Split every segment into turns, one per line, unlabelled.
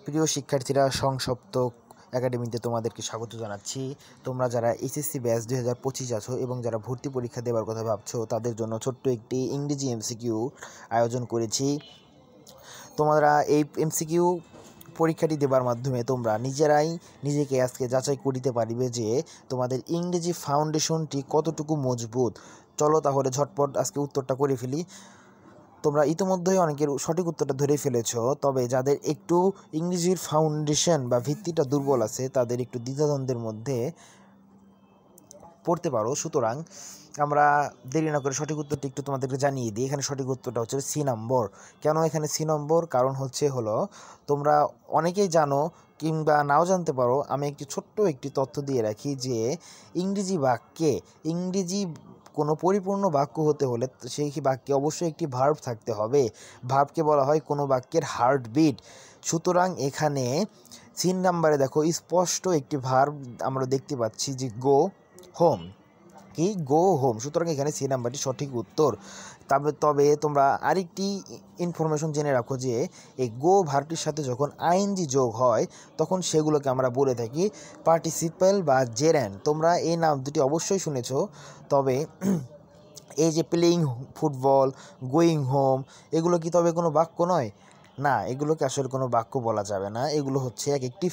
প্রিয় শিক্ষার্থীরা, সংসপ্ত একাডেমিতে তোমাদেরকে স্বাগত জানাচ্ছি। তোমরা যারা এইচএসসি ব্যাচ 2025 আছো এবং যারা ভর্তি পরীক্ষা দেওয়ার কথা ভাবছো, তাদের জন্য ছোট্ট একটি ইংরেজি এমসিকিউ আয়োজন করেছি। তোমরা এই এমসিকিউ পরীক্ষাটি দেবার মাধ্যমে তোমরা নিজেরাই নিজেকে আজকে যাচাই করিতে পারিবে যে তোমাদের ইংরেজি ফাউন্ডেশনটি কতটুকু মজবুত। চলো তাহলে ঝটপট আজকে উত্তরটা করে ফেলি। তোমরা ইতিমধ্যেই অনেকের সঠিক উত্তরটা ধরে ফেলেছো, তবে যাদের একটু ইংরেজির ফাউন্ডেশন বা ভিত্তিটা দুর্বল আছে তাদের একটু দ্বিধাদ্বন্দ্বের মধ্যে পড়তে পারো। সুতরাং আমরা দেরি না করে সঠিক উত্তরটি একটু তোমাদেরকে জানিয়ে দিই। এখানে সঠিক উত্তরটা হচ্ছে সি নম্বর। কেন এখানে সি নম্বর? কারণ হলো তোমরা অনেকেই জানো কিংবা নাও জানতে পারো। আমি ছোট্ট একটি তথ্য দিয়ে রাখি যে ইংরেজি কোনো পরিপূর্ণ বাক্য হতে হলে সেই বাক্যে অবশ্যই একটি ভার্ব থাকতে হবে। ভার্বকে বলা হয় কোনো বাক্যের হার্টবিট। সুতরাং এখানে 3 নম্বরে দেখো স্পষ্ট একটি ভার্ব আমরা দেখতে পাচ্ছি যে গো হোম। Go home. সুতরাং এখানে সি নাম্বারটি সঠিক উত্তর। তবে তোমরা আরেকটি ইনফরমেশন জেনে রাখো যে এই গো ভার্বটির সাথে যখন আইএনজি যোগ হয় তখন সেগুলোকে আমরা বলে থাকি পার্টিসিপেল বা জেরেন্ড। তোমরা এই নাম দুটি অবশ্যই শুনেছ। তবে এই যে প্লেয়িং ফুটবল, গোয়িং হোম, এগুলো কি তবে কোনো বাক্য নয়? না, এগুলোকে আসলে কোনো বাক্য বলা যাবে না। এগুলো হচ্ছে এক একটি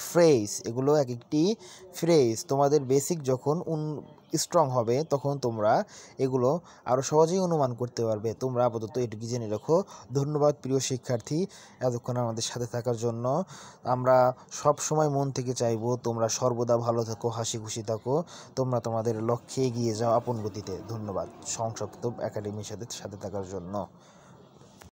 ফ্রেজ। তোমাদের বেসিক যখন স্ট্রং হবে তখন তোমরা এগুলো আরও সহজেই অনুমান করতে পারবে। তোমরা আপাতত এটুকু জেনে রাখো। ধন্যবাদ প্রিয় শিক্ষার্থী, এতক্ষণ আমাদের সাথে থাকার জন্য। আমরা সব সময় মন থেকে চাইবো তোমরা সর্বদা ভালো থাকো, হাসি খুশি থাকো, তোমরা তোমাদের লক্ষ্যে এগিয়ে যাও আপন গতিতে। ধন্যবাদ সংসপ্ত একাডেমির সাথে থাকার জন্য।